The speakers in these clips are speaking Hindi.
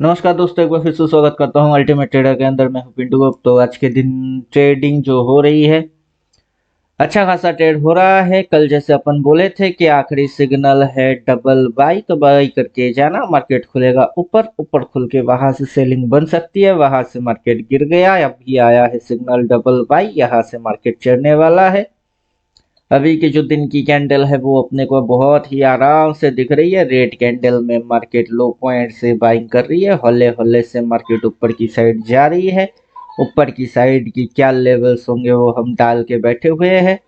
नमस्कार दोस्तों, एक बार फिर से स्वागत करता हूं अल्टीमेट ट्रेडर के अंदर। मैं हूं पिंटू गुप्ता। तो आज के दिन ट्रेडिंग जो हो रही है, अच्छा खासा ट्रेड हो रहा है। कल जैसे अपन बोले थे कि आखिरी सिग्नल है डबल बाई, तो बाई करके जाना। मार्केट खुलेगा ऊपर, ऊपर खुल के वहां से सेलिंग बन सकती है। वहां से मार्केट गिर गया, अभी आया है सिग्नल डबल बाई, यहाँ से मार्केट चढ़ने वाला है। अभी की जो दिन की कैंडल है वो अपने को बहुत ही आराम से दिख रही है। रेड कैंडल में मार्केट लो पॉइंट से बाइंग कर रही है। हौले हौले से मार्केट ऊपर की साइड जा रही है। ऊपर की साइड की क्या लेवल्स होंगे वो हम डाल के बैठे हुए हैं।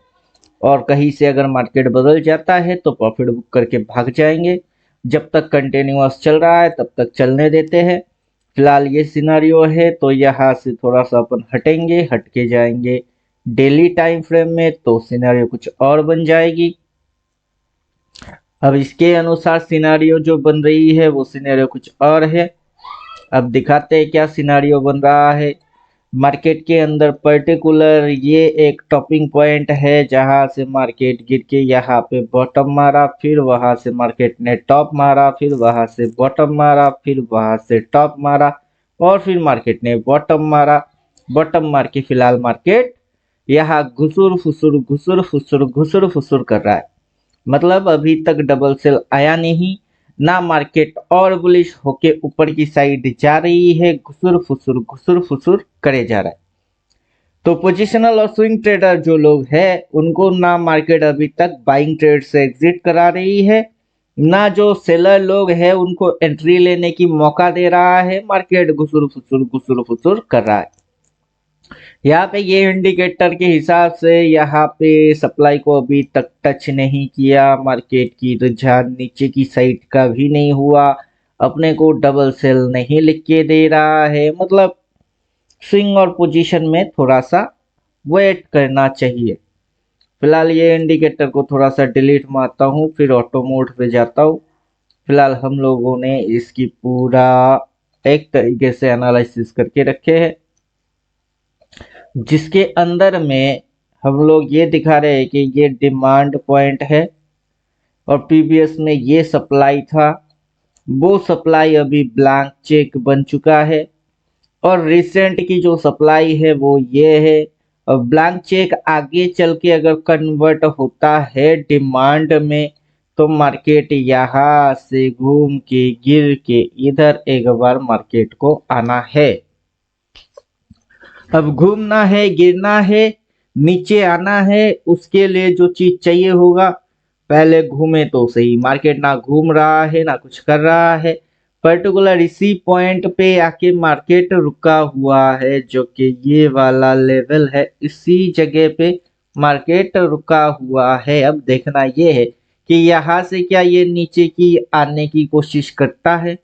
और कहीं से अगर मार्केट बदल जाता है तो प्रॉफिट बुक करके भाग जाएंगे। जब तक कंटिन्यूअस चल रहा है तब तक चलने देते हैं। फिलहाल ये सिनारियो है, तो यहाँ से थोड़ा सा अपन हटेंगे, हट के जाएंगे डेली टाइम फ्रेम में, तो सिनेरियो कुछ और बन जाएगी। अब इसके अनुसार सिनेरियो जो बन रही है वो सिनेरियो कुछ और है। अब दिखाते हैं क्या सिनेरियो बन रहा है। मार्केट के अंदर पर्टिकुलर ये एक टॉपिंग पॉइंट है जहां से मार्केट गिर के यहाँ पे बॉटम मारा, फिर वहां से मार्केट ने टॉप मारा, फिर वहां से बॉटम मारा, फिर वहां से टॉप मारा, और फिर मार्केट ने बॉटम मारा। बॉटम मार के फिलहाल मार्केट यहाँ घुसुर फुसुर घुसुर फुसुर घुसुर फुसुर कर रहा है। मतलब अभी तक डबल सेल आया नहीं ना, मार्केट और बुलिश होके ऊपर की साइड जा रही है। घुसुर फुसुर करे जा रहा है। तो पोजिशनल और स्विंग ट्रेडर जो लोग हैं उनको ना मार्केट अभी तक बाइंग ट्रेड से एग्जिट करा रही है, ना जो सेलर लोग हैं उनको एंट्री लेने की मौका दे रहा है। मार्केट घुसुर फुसुर कर रहा है। यहाँ पे ये इंडिकेटर के हिसाब से यहाँ पे सप्लाई को अभी तक टच नहीं किया। मार्केट की रुझान नीचे की साइड का भी नहीं हुआ। अपने को डबल सेल नहीं लिख के दे रहा है। मतलब स्विंग और पोजीशन में थोड़ा सा वेट करना चाहिए। फिलहाल ये इंडिकेटर को थोड़ा सा डिलीट मारता हूँ, फिर ऑटो मोड पे जाता हूँ। फिलहाल हम लोगों ने इसकी पूरा एक तरीके से एनालिसिस करके रखे हैं, जिसके अंदर में हम लोग ये दिखा रहे हैं कि ये डिमांड पॉइंट है और प्रीवियस में ये सप्लाई था। वो सप्लाई अभी ब्लैंक चेक बन चुका है और रिसेंट की जो सप्लाई है वो ये है। और ब्लैंक चेक आगे चल के अगर कन्वर्ट होता है डिमांड में, तो मार्केट यहाँ से घूम के गिर के इधर एक बार मार्केट को आना है। अब घूमना है, गिरना है, नीचे आना है, उसके लिए जो चीज चाहिए होगा, पहले घूमे तो सही। मार्केट ना घूम रहा है ना कुछ कर रहा है। पर्टिकुलर इसी पॉइंट पे आके मार्केट रुका हुआ है, जो कि ये वाला लेवल है। इसी जगह पे मार्केट रुका हुआ है। अब देखना ये है कि यहाँ से क्या ये नीचे की आने की कोशिश करता है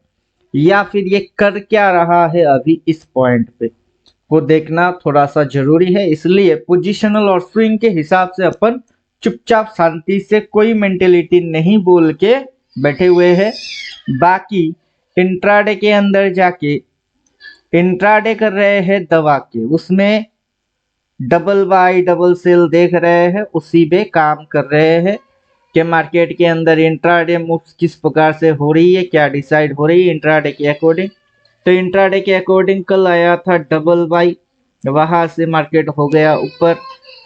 या फिर ये कर क्या रहा है अभी इस पॉइंट पे, को देखना थोड़ा सा जरूरी है। इसलिए पोजिशनल और स्विंग के हिसाब से अपन चुपचाप शांति से कोई मेंटेलिटी नहीं बोल के बैठे हुए हैं। बाकी इंट्राडे के अंदर जाके इंट्राडे कर रहे हैं दबा के, उसमें डबल बाई डबल सेल देख रहे हैं, उसी पे काम कर रहे हैं कि मार्केट के अंदर इंट्राडे मूव्स किस प्रकार से हो रही है, क्या डिसाइड हो रही है इंट्राडे के अकॉर्डिंग। तो इंट्राडे के अकॉर्डिंग कल आया था डबल बाई, वहां से मार्केट हो गया ऊपर।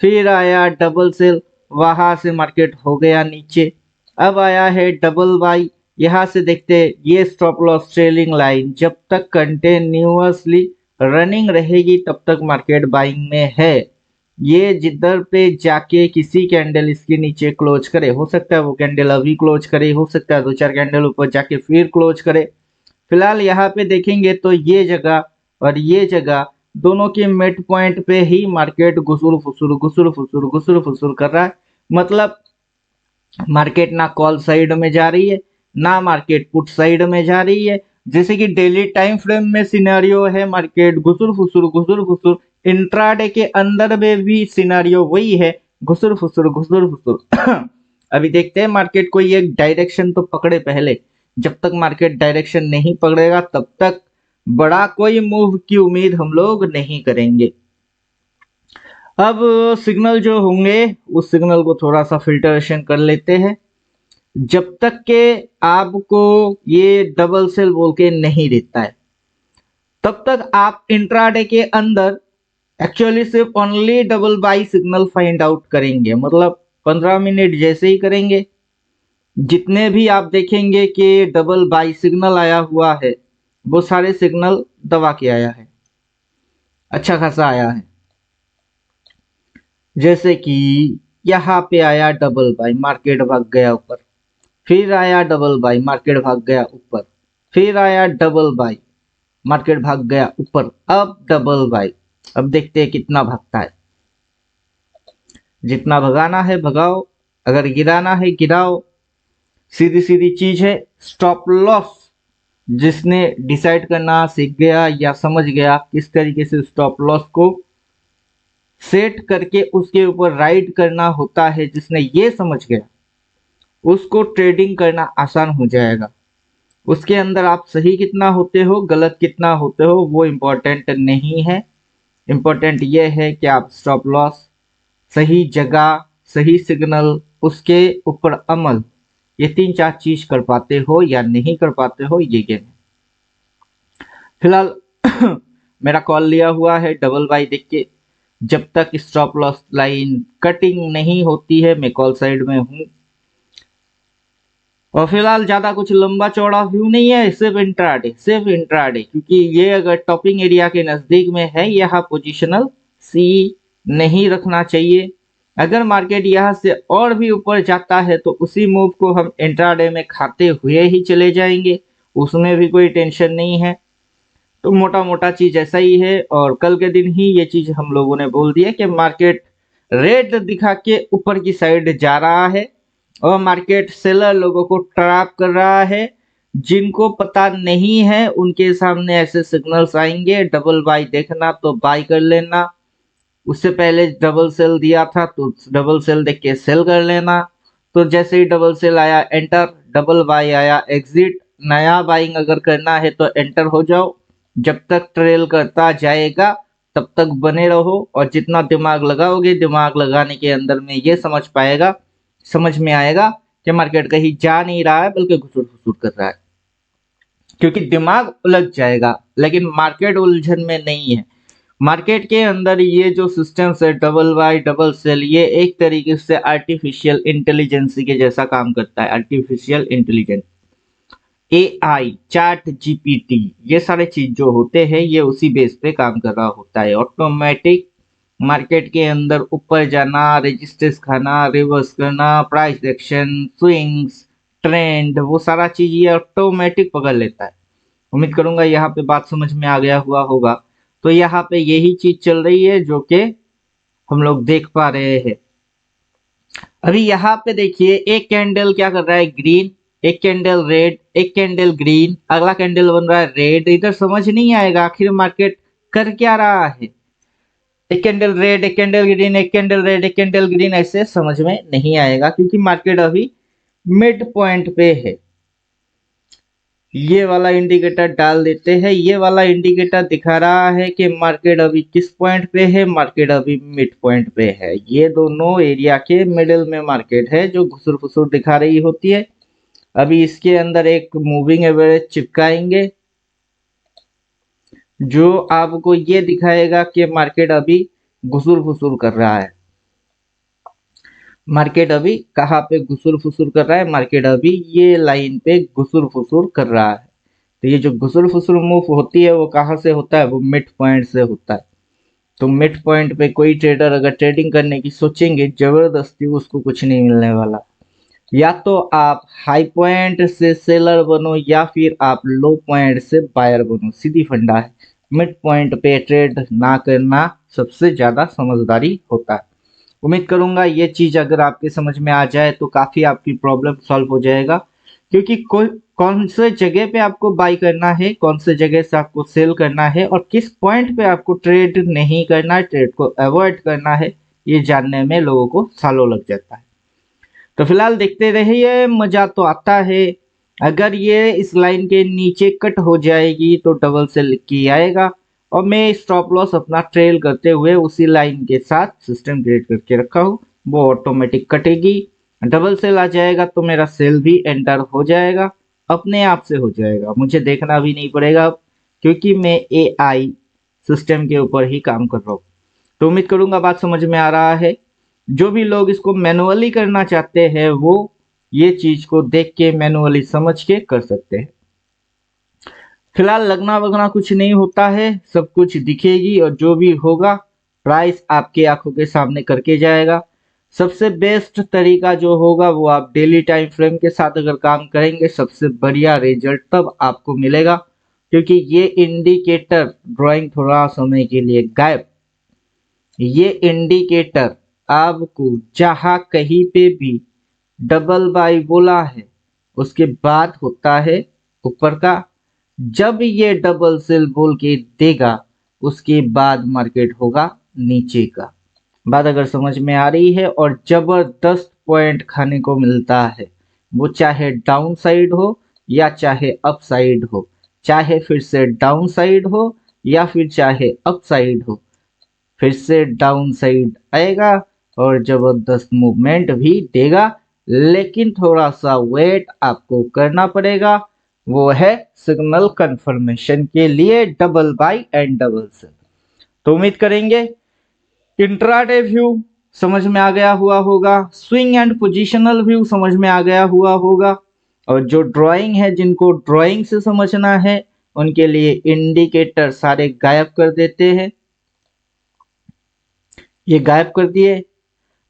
फिर आया डबल सेल, वहां से मार्केट हो गया नीचे। अब आया है डबल बाई। यहाँ से देखते हैं ये स्टॉप लॉस ट्रेलिंग लाइन जब तक कंटिन्यूअसली रनिंग रहेगी तब तक मार्केट बाइंग में है। ये जिधर पे जाके किसी कैंडल इसके नीचे क्लोज करे, हो सकता है वो कैंडल अभी क्लोज करे, हो सकता है दो चार कैंडल ऊपर जाके फिर क्लोज करे। फिलहाल यहाँ पे देखेंगे तो ये जगह और ये जगह दोनों के मिड पॉइंट पे ही मार्केट घुसुर फुसुर कर रहा है। मतलब मार्केट ना कॉल साइड में जा रही है ना मार्केट पुट साइड में जा रही है। जैसे कि डेली टाइम फ्रेम में सिनेरियो है मार्केट घुसुर फुसुर। इंट्राडे के अंदर में भी सिनेरियो वही है, घुसुर फुसुर अभी देखते हैं मार्केट कोई एक डायरेक्शन तो पकड़े पहले। जब तक मार्केट डायरेक्शन नहीं पकड़ेगा तब तक बड़ा कोई मूव की उम्मीद हम लोग नहीं करेंगे। अब सिग्नल जो होंगे उस सिग्नल को थोड़ा सा फिल्टरेशन कर लेते हैं। जब तक के आपको ये डबल सेल बोल के नहीं देता है, तब तक आप इंट्राडे के अंदर एक्चुअली सिर्फ only double by signal find out करेंगे। मतलब 15 मिनट जैसे ही करेंगे, जितने भी आप देखेंगे कि डबल बाई सिग्नल आया हुआ है, वो सारे सिग्नल दबा के आया है, अच्छा खासा आया है। जैसे कि यहाँ पे आया डबल बाई, मार्केट भाग गया ऊपर, फिर आया डबल बाई, मार्केट भाग गया ऊपर, फिर आया डबल बाई, मार्केट भाग गया ऊपर, अब डबल बाई। अब देखते हैं कितना भागता है। जितना भगाना है भगाओ, अगर गिराना है गिराओ, सीधी सीधी चीज है। स्टॉप लॉस जिसने डिसाइड करना सीख गया या समझ गया किस तरीके से स्टॉप लॉस को सेट करके उसके ऊपर राइड करना होता है, जिसने ये समझ गया उसको ट्रेडिंग करना आसान हो जाएगा। उसके अंदर आप सही कितना होते हो, गलत कितना होते हो, वो इम्पोर्टेंट नहीं है। इम्पोर्टेंट ये है कि आप स्टॉप लॉस, सही जगह, सही सिग्नल, उसके ऊपर अमल, ये 3-4 चीज कर पाते हो या नहीं कर पाते हो, ये गेम है। फिलहाल मेरा कॉल लिया हुआ है डबल बाई देख के। जब तक स्टॉप लॉस लाइन कटिंग नहीं होती है, मैं कॉल साइड में हूं। और फिलहाल ज्यादा कुछ लंबा चौड़ा व्यू नहीं है, सिर्फ इंट्राडे, क्योंकि ये अगर टॉपिंग एरिया के नजदीक में है, यहाँ पोजिशनल सी नहीं रखना चाहिए। अगर मार्केट यहाँ से और भी ऊपर जाता है तो उसी मूव को हम इंट्राडे में खाते हुए ही चले जाएंगे, उसमें भी कोई टेंशन नहीं है। तो मोटा मोटा चीज ऐसा ही है। और कल के दिन ही ये चीज हम लोगों ने बोल दिया कि मार्केट रेड दिखा के ऊपर की साइड जा रहा है और मार्केट सेलर लोगों को ट्रैप कर रहा है। जिनको पता नहीं है उनके सामने ऐसे सिग्नल्स आएंगे, डबल बाई देखना तो बाई कर लेना, उससे पहले डबल सेल दिया था तो डबल सेल देख के सेल कर लेना। तो जैसे ही डबल सेल आया एंटर, डबल बाई आया एग्जिट। नया बाइंग अगर करना है तो एंटर हो जाओ, जब तक ट्रेल करता जाएगा तब तक बने रहो। और जितना दिमाग लगाओगे, दिमाग लगाने के अंदर में ये समझ में आएगा कि मार्केट कहीं जा नहीं रहा है बल्कि घुसुर घुसुर कर रहा है, क्योंकि दिमाग उलझ जाएगा। लेकिन मार्केट उलझन में नहीं है। मार्केट के अंदर ये जो सिस्टम है डबल बाई डबल सेल, ये एक तरीके से आर्टिफिशियल इंटेलिजेंस के जैसा काम करता है। Artificial intelligence, AI, chat GPT, ये सारे चीज जो होते हैं ये उसी बेस पे काम कर रहा होता है। ऑटोमेटिक मार्केट के अंदर ऊपर जाना, रजिस्टर्स खाना, रिवर्स करना, प्राइस एक्शन, स्विंग्स, ट्रेंड, वो सारा चीज ये ऑटोमेटिक पकड़ लेता है। उम्मीद करूंगा यहाँ पे बात समझ में आ गया हुआ होगा। तो यहाँ पे यही चीज चल रही है जो कि हम लोग देख पा रहे हैं। अभी यहाँ पे देखिए एक कैंडल क्या कर रहा है, ग्रीन, एक कैंडल रेड, एक कैंडल ग्रीन, अगला कैंडल बन रहा है रेड। इधर समझ नहीं आएगा आखिर मार्केट कर क्या रहा है। एक कैंडल रेड, एक कैंडल ग्रीन, एक कैंडल रेड, एक कैंडल ग्रीन, ऐसे समझ में नहीं आएगा क्योंकि मार्केट अभी मिड पॉइंट पे है। ये वाला इंडिकेटर डाल देते हैं। ये वाला इंडिकेटर दिखा रहा है कि मार्केट अभी किस पॉइंट पे है, मार्केट अभी मिड पॉइंट पे है। ये दोनों एरिया के मिडिल में मार्केट है जो घुसुर फुसुर दिखा रही होती है। अभी इसके अंदर एक मूविंग एवरेज चिपकाएंगे जो आपको ये दिखाएगा कि मार्केट अभी घुसुर फुसुर कर रहा है। मार्केट अभी कहाँ पे घुसुर फुसुर कर रहा है, मार्केट अभी ये लाइन पे घुसुर फुसुर कर रहा है। तो ये जो घुसुर फुसुर मूव होती है वो कहाँ से होता है, वो मिड पॉइंट से होता है। तो मिड पॉइंट पे कोई ट्रेडर अगर ट्रेडिंग करने की सोचेंगे जबरदस्ती, उसको कुछ नहीं मिलने वाला। या तो आप हाई पॉइंट से सेलर बनो या फिर आप लो पॉइंट से बायर बनो, सीधी फंडा है। मिड पॉइंट पे ट्रेड ना करना सबसे ज्यादा समझदारी होता है। उम्मीद करूंगा ये चीज अगर आपके समझ में आ जाए तो काफी आपकी प्रॉब्लम सॉल्व हो जाएगा। क्योंकि कोई कौन से जगह पे आपको बाई करना है, कौन से जगह से आपको सेल करना है और किस पॉइंट पे आपको ट्रेड नहीं करना है, ट्रेड को अवॉइड करना है, ये जानने में लोगों को सालों लग जाता है। तो फिलहाल देखते रहिए, मजा तो आता है। अगर ये इस लाइन के नीचे कट हो जाएगी तो डबल सेल की आएगा और मैं स्टॉप लॉस अपना ट्रेल करते हुए उसी लाइन के साथ सिस्टम क्रिएट करके रखा हूँ, वो ऑटोमेटिक कटेगी। डबल सेल आ जाएगा तो मेरा सेल भी एंटर हो जाएगा, अपने आप से हो जाएगा। मुझे देखना भी नहीं पड़ेगा अब क्योंकि मैं AI सिस्टम के ऊपर ही काम कर रहा हूँ। तो उम्मीद करूंगा बात समझ में आ रहा है। जो भी लोग इसको मैनुअली करना चाहते हैं वो ये चीज को देख के मैनुअली समझ के कर सकते हैं। फिलहाल लगना वगना कुछ नहीं होता है, सब कुछ दिखेगी और जो भी होगा प्राइस आपके आंखों के सामने करके जाएगा। सबसे बेस्ट तरीका जो होगा वो आप डेली टाइम फ्रेम के साथ अगर काम करेंगे सबसे बढ़िया रिजल्ट तब आपको मिलेगा, क्योंकि ये इंडिकेटर ड्राइंग थोड़ा समय के लिए गायब, ये इंडिकेटर आपको जहां कहीं पे भी डबल बाई बोला है उसके बाद होता है ऊपर का, जब ये डबल सेल बोल के देगा उसके बाद मार्केट होगा नीचे का। बात अगर समझ में आ रही है, और जबरदस्त पॉइंट खाने को मिलता है, वो चाहे डाउन साइड हो या चाहे अप साइड हो, चाहे फिर से डाउन साइड हो या फिर चाहे अप साइड हो, फिर से डाउन साइड आएगा और जबरदस्त मूवमेंट भी देगा। लेकिन थोड़ा सा वेट आपको करना पड़ेगा, वो है सिग्नल कंफर्मेशन के लिए double buy and double sell. तो उम्मीद करेंगे इंट्राडे व्यू समझ में आ गया हुआ होगा, स्विंग एंड पोजिशनल व्यू समझ में आ गया हुआ होगा, और जो ड्राइंग है जिनको ड्राइंग से समझना है उनके लिए इंडिकेटर सारे गायब कर देते हैं, ये गायब कर दिए।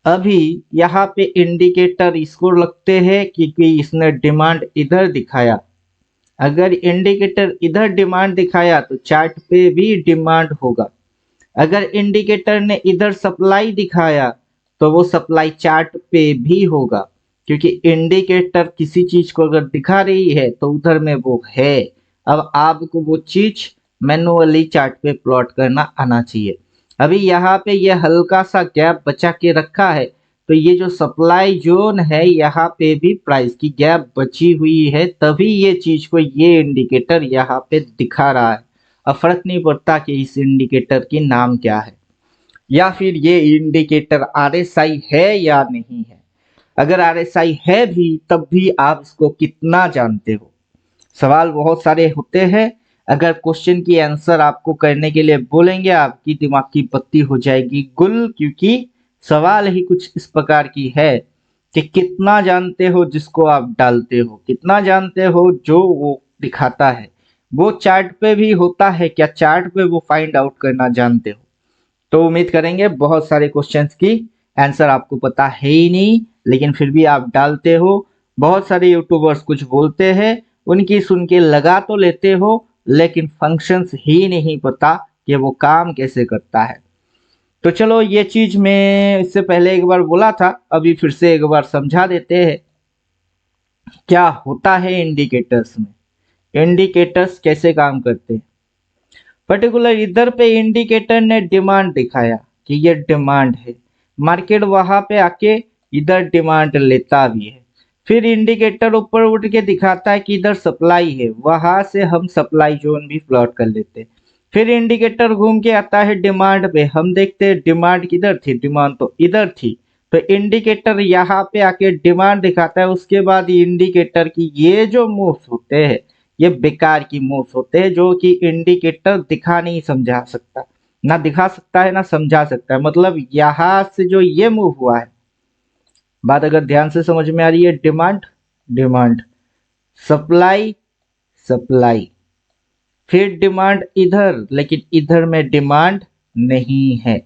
अभी यहाँ पे इंडिकेटर इसको लगते हैं क्योंकि इसने डिमांड इधर दिखाया, अगर इंडिकेटर इधर डिमांड दिखाया तो चार्ट पे भी डिमांड होगा, अगर इंडिकेटर ने इधर सप्लाई दिखाया तो वो सप्लाई चार्ट पे भी होगा, क्योंकि इंडिकेटर किसी चीज को अगर दिखा रही है तो उधर में वो है। अब आपको वो चीज मैनुअली चार्ट पे प्लॉट करना आना चाहिए। अभी यहाँ पे ये हल्का सा गैप बचा के रखा है, तो ये जो सप्लाई जोन है यहाँ पे भी प्राइस की गैप बची हुई है, तभी ये चीज को ये इंडिकेटर यहाँ पे दिखा रहा है। अब फर्क नहीं पड़ता कि इस इंडिकेटर की नाम क्या है या फिर ये इंडिकेटर RSI है या नहीं है। अगर RSI है भी तब भी आप इसको कितना जानते हो, सवाल बहुत सारे होते हैं। अगर क्वेश्चन की आंसर आपको करने के लिए बोलेंगे आपकी दिमाग की बत्ती हो जाएगी गुल, क्योंकि सवाल ही कुछ इस प्रकार की है कि कितना जानते हो जिसको आप डालते हो, कितना जानते हो जो वो दिखाता है, वो चार्ट पे भी होता है क्या, चार्ट पे वो फाइंड आउट करना जानते हो। तो उम्मीद करेंगे बहुत सारे क्वेश्चंस की आंसर आपको पता है ही नहीं, लेकिन फिर भी आप डालते हो। बहुत सारे यूट्यूबर्स कुछ बोलते हैं, उनकी सुन के लगा तो लेते हो, लेकिन फंक्शंस ही नहीं पता कि वो काम कैसे करता है। तो चलो ये चीज मैं इससे पहले एक बार बोला था, अभी फिर से एक बार समझा देते हैं क्या होता है इंडिकेटर्स में, इंडिकेटर्स कैसे काम करते हैं। पर्टिकुलर इधर पे इंडिकेटर ने डिमांड दिखाया कि ये डिमांड है, मार्केट वहां पे आके इधर डिमांड लेता भी है, फिर इंडिकेटर ऊपर उठ के दिखाता है कि इधर सप्लाई है, वहां से हम सप्लाई जोन भी प्लॉट कर लेते हैं। फिर इंडिकेटर घूम के आता है डिमांड पे, हम देखते हैं डिमांड किधर थी, डिमांड तो इधर थी, तो इंडिकेटर यहाँ पे आके डिमांड दिखाता है। उसके बाद इंडिकेटर की ये जो मूव्स होते हैं ये बेकार की मूव्स होते हैं, जो कि इंडिकेटर दिखा नहीं समझा सकता, ना दिखा सकता है ना समझा सकता है। मतलब यहाँ से जो ये मूव हुआ है, बात अगर ध्यान से समझ में आ रही है, डिमांड डिमांड, सप्लाई सप्लाई, फिर डिमांड इधर, लेकिन इधर में डिमांड नहीं है,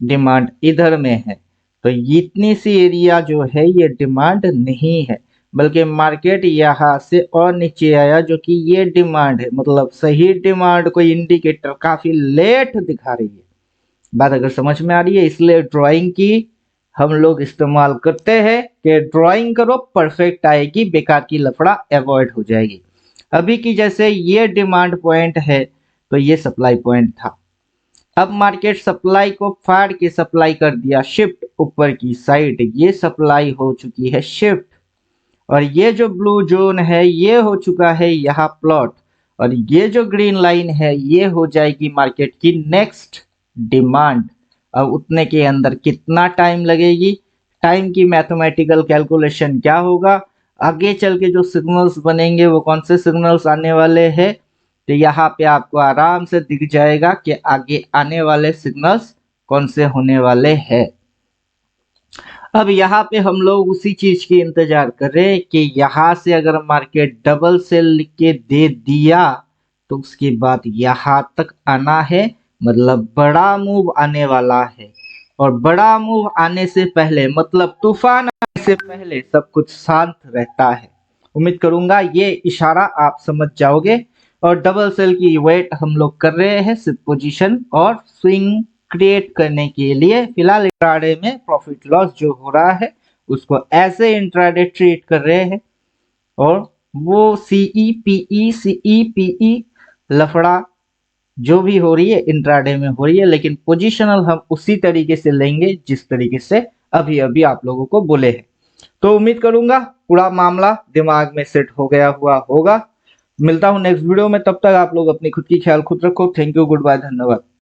डिमांड इधर में है, तो इतनी सी एरिया जो है ये डिमांड नहीं है, बल्कि मार्केट यहाँ से और नीचे आया जो कि ये डिमांड है। मतलब सही डिमांड को इंडिकेटर काफी लेट दिखा रही है। बात अगर समझ में आ रही है, इसलिए ड्राइंग की हम लोग इस्तेमाल करते हैं कि ड्राइंग करो परफेक्ट आएगी, बेकार की लफड़ा अवॉइड हो जाएगी। अभी की जैसे ये डिमांड पॉइंट है तो ये सप्लाई पॉइंट था, अब मार्केट सप्लाई को फाड़ के सप्लाई कर दिया शिफ्ट ऊपर की साइड, ये सप्लाई हो चुकी है शिफ्ट, और ये जो ब्लू जोन है ये हो चुका है यहाँ प्लॉट, और ये जो ग्रीन लाइन है ये हो जाएगी मार्केट की नेक्स्ट डिमांड। अब उतने के अंदर कितना टाइम लगेगी, टाइम की मैथमेटिकल कैलकुलेशन क्या होगा, आगे चल के जो सिग्नल्स बनेंगे वो कौन से सिग्नल्स आने वाले हैं, तो यहाँ पे आपको आराम से दिख जाएगा कि आगे आने वाले सिग्नल्स कौन से होने वाले हैं। अब यहाँ पे हम लोग उसी चीज की इंतजार कर रहे हैं कि यहाँ से अगर मार्केट डबल सेल लिख के दे दिया तो उसके बाद यहाँ तक आना है, मतलब बड़ा मूव आने वाला है। और बड़ा मूव आने से पहले मतलब तूफान आने से पहले सब कुछ शांत रहता है। उम्मीद करूंगा ये इशारा आप समझ जाओगे। और डबल सेल की वेट हम लोग कर रहे हैं सिर्फ पोजीशन और स्विंग क्रिएट करने के लिए। फिलहाल इंट्राडे में प्रॉफिट लॉस जो हो रहा है उसको ऐसे इंट्राडे ट्रीट कर रहे हैं। और वो सीई पीई लफड़ा जो भी हो रही है इंट्राडे में हो रही है, लेकिन पोजिशनल हम उसी तरीके से लेंगे जिस तरीके से अभी अभी आप लोगों को बोले हैं। तो उम्मीद करूंगा पूरा मामला दिमाग में सेट हो गया हुआ होगा। मिलता हूं नेक्स्ट वीडियो में, तब तक आप लोग अपनी खुद की ख्याल खुद रखो। थैंक यू, गुड बाय, धन्यवाद।